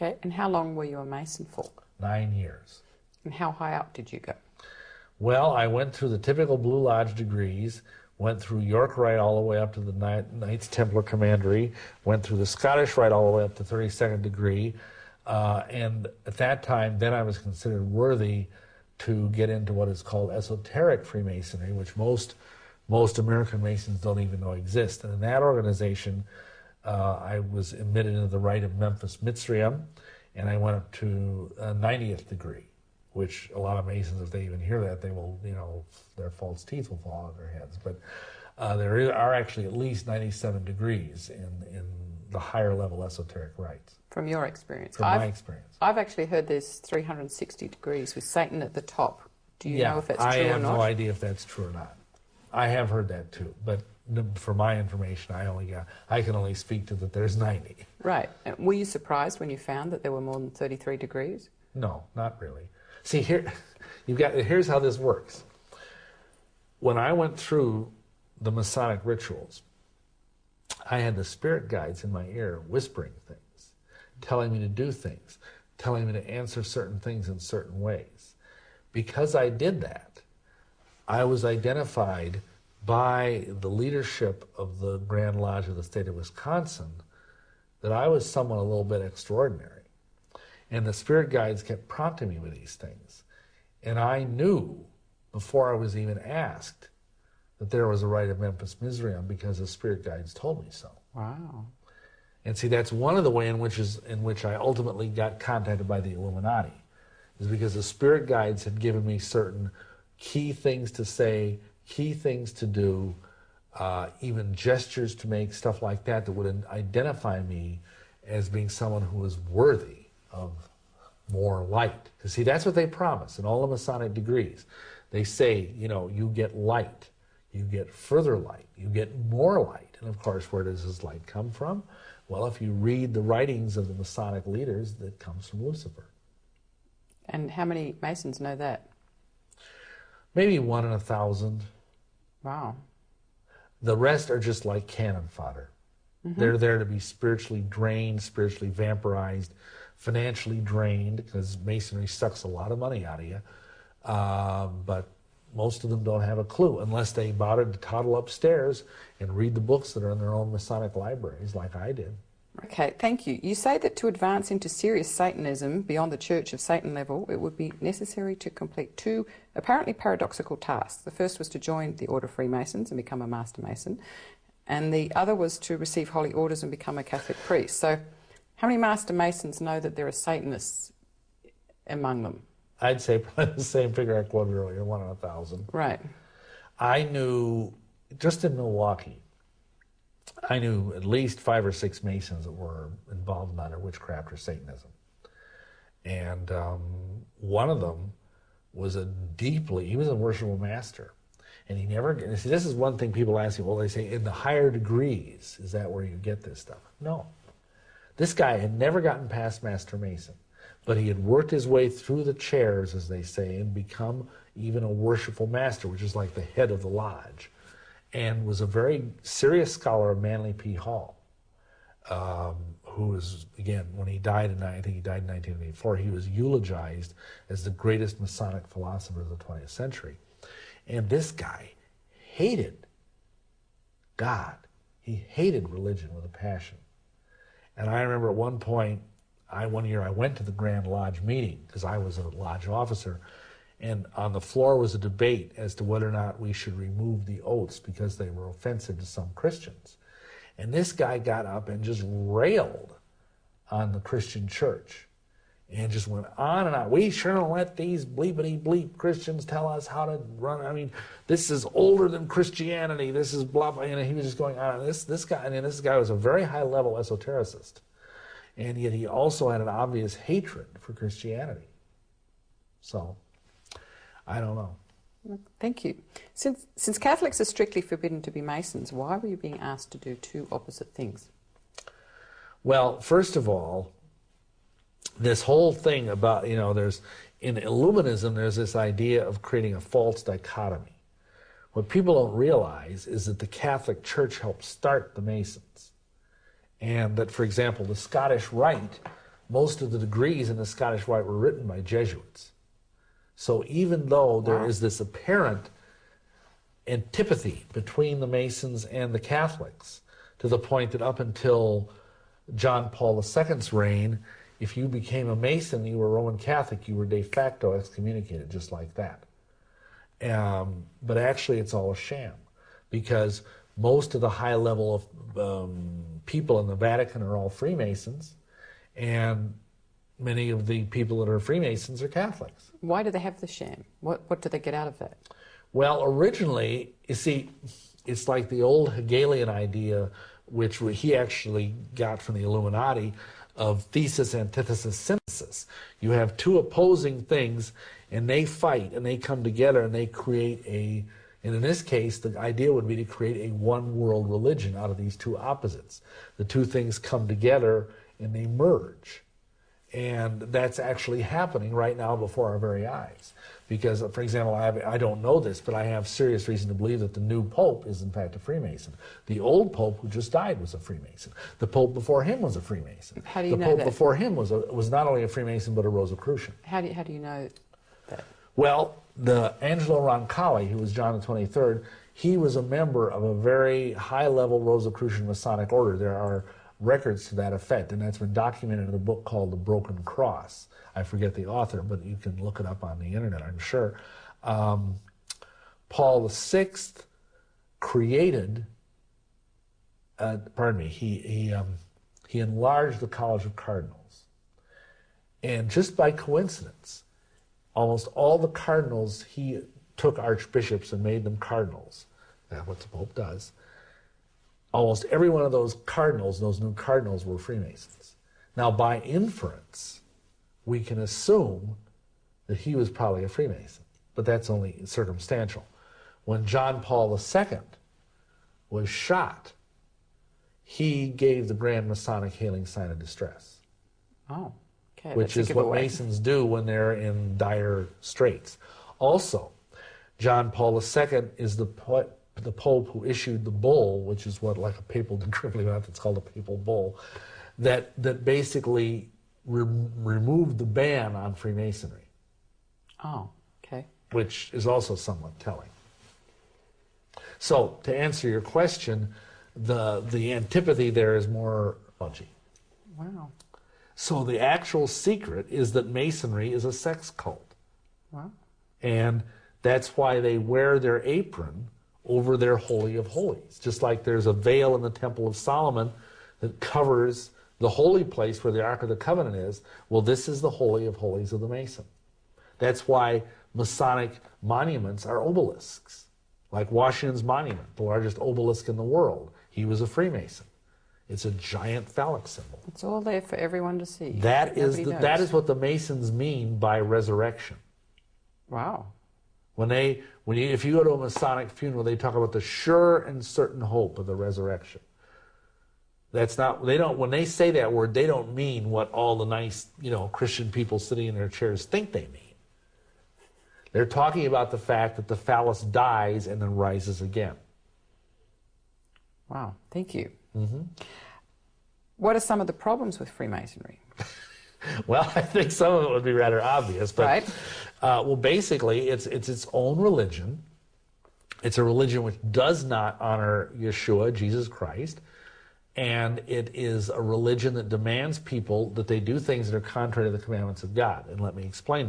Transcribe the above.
Okay, and how long were you a Mason for? 9 years. And how high up did you go? Well, I went through the typical Blue Lodge degrees, went through York Rite all the way up to the Knights Templar Commandery, went through the Scottish Rite all the way up to 32nd degree, and at that time, then I was considered worthy to get into what is called esoteric Freemasonry, which most American Masons don't even know exists. And in that organization, I was admitted into the Rite of Memphis Mitzrayim, and I went up to 90th degree, which a lot of Masons, if they even hear that, they will, their false teeth will fall out of their heads. But there are actually at least 97 degrees in the higher level esoteric rites. From your experience? From my experience. I've actually heard there's 360 degrees with Satan at the top. Do you know if that's true or not? I have no idea if that's true or not. I have heard that too, but for my information, I can only speak to that there's 90. Right. Were you surprised when you found that there were more than 33 degrees? No, not really. See, here's how this works. When I went through the Masonic rituals, I had the spirit guides in my ear whispering things, telling me to do things, telling me to answer certain things in certain ways. Because I did that, I was identified by the leadership of the Grand Lodge of the state of Wisconsin that I was someone a little bit extraordinary. And the spirit guides kept prompting me with these things. And I knew, before I was even asked, that there was a Rite of Memphis Mizraim because the spirit guides told me so. Wow. And see, that's one of the ways in which I ultimately got contacted by the Illuminati, is because the spirit guides had given me certain key things to say, key things to do, even gestures to make, stuff like that would identify me as being someone who was worthy of more light. Because see, that's what they promise in all the Masonic degrees. They say, you get light, you get further light, you get more light. And of course, where does this light come from? Well, if you read the writings of the Masonic leaders, that comes from Lucifer. And how many Masons know that? Maybe 1 in 1,000. Wow. The rest are just like cannon fodder. Mm-hmm. They're there to be spiritually drained, spiritually vampirized, financially drained, because Masonry sucks a lot of money out of you. But most of them don't have a clue unless they bothered to toddle upstairs and read the books that are in their own Masonic libraries like I did. Okay, thank you. You say that to advance into serious Satanism beyond the Church of Satan level, it would be necessary to complete 2 apparently paradoxical tasks. The first was to join the Order of Freemasons and become a Master Mason, and the other was to receive holy orders and become a Catholic priest. So how many Master Masons know that there are Satanists among them? I'd say probably the same figure I quoted earlier, 1 in 1,000. Right. I knew, just in Milwaukee, I knew at least 5 or 6 Masons that were involved in either witchcraft or Satanism. And one of them was he was a worshipful master. And he never, see, this is one thing people ask me, well, they say, in the higher degrees, is that where you get this stuff? No. This guy had never gotten past Master Mason, but he had worked his way through the chairs, as they say, and become even a worshipful master, which is like the head of the lodge, and was a very serious scholar of Manly P. Hall, who was, again, when he died I think he died in 1984, he was eulogized as the greatest Masonic philosopher of the 20th century. And this guy hated God. He hated religion with a passion. And I remember at one point, one year I went to the Grand Lodge meeting because I was a lodge officer, and on the floor was a debate as to whether or not we should remove the oaths because they were offensive to some Christians. And this guy got up and just railed on the Christian church and just went on and on. We shouldn't let these bleepity bleep Christians tell us how to run. I mean, this is older than Christianity. This is blah, blah. And he was just going on. This guy was a very high-level esotericist. And yet he also had an obvious hatred for Christianity. So, I don't know. Thank you. Since Catholics are strictly forbidden to be Masons, why were you being asked to do 2 opposite things? Well, first of all, this whole thing about, there's, in Illuminism, there's this idea of creating a false dichotomy. What people don't realize is that the Catholic Church helped start the Masons. And that, for example, the Scottish Rite most of the degrees in the Scottish Rite were written by Jesuits. So even though there is this apparent antipathy between the Masons and the Catholics, to the point that up until John Paul II's reign, if you became a Mason, you were Roman Catholic, you were de facto excommunicated, just like that. But actually it's all a sham, because most of the high level of people in the Vatican are all Freemasons, and many of the people that are Freemasons are Catholics. Why do they have the sham? What do they get out of that? Well, originally, you see, it's like the old Hegelian idea, which he actually got from the Illuminati, of thesis, antithesis, synthesis. You have two opposing things, and they fight, and they come together, and they create and in this case, the idea would be to create a one-world religion out of these two opposites. The two things come together, and they merge. And that's actually happening right now before our very eyes. Because, for example, I don't know this, but I have serious reason to believe that the new Pope is in fact a Freemason. The old Pope who just died was a Freemason. The Pope before him was a Freemason. How do you know that? The that? Pope before him was not only a Freemason, but a Rosicrucian. How do you know that? Well, the Angelo Roncalli, who was John the 23rd, he was a member of a very high-level Rosicrucian Masonic order. There are records to that effect, and that's been documented in a book called The Broken Cross. I forget the author, but you can look it up on the internet, I'm sure. Paul VI created, he enlarged the College of Cardinals. And just by coincidence, almost all the cardinals, he took archbishops and made them cardinals. That's what the Pope does. Almost every one of those cardinals, those new cardinals, were Freemasons. Now, by inference, we can assume that he was probably a Freemason, but that's only circumstantial. When John Paul II was shot, he gave the Grand Masonic Hailing Sign of Distress. Oh, okay. Which is what Masons do when they're in dire straits. Also, John Paul II is the Pope who issued the bull, which is what, like a papal decree, it's called a papal bull, that basically removed the ban on Freemasonry. Oh, okay. Which is also somewhat telling. So, to answer your question, the antipathy there is more dodgy. Wow. So the actual secret is that Masonry is a sex cult. Wow. And that's why they wear their apron over their Holy of Holies. Just like there's a veil in the Temple of Solomon that covers the holy place where the Ark of the Covenant is. Well, this is the Holy of Holies of the Mason. That's why Masonic monuments are obelisks. Like Washington's monument, the largest obelisk in the world. He was a Freemason. It's a giant phallic symbol. It's all there for everyone to see. That is what the Masons mean by resurrection. Wow. If you go to a Masonic funeral, they talk about the sure and certain hope of the resurrection. When they say that word, they don't mean what all the nice, Christian people sitting in their chairs think they mean. They're talking about the fact that the phallus dies and then rises again. Wow, thank you. Mm-hmm. What are some of the problems with Freemasonry? Well, I think some of it would be rather obvious, but right. Well, basically, it's its own religion. It's a religion which does not honor Yeshua, Jesus Christ, and it is a religion that demands people that they do things that are contrary to the commandments of God. And let me explain that.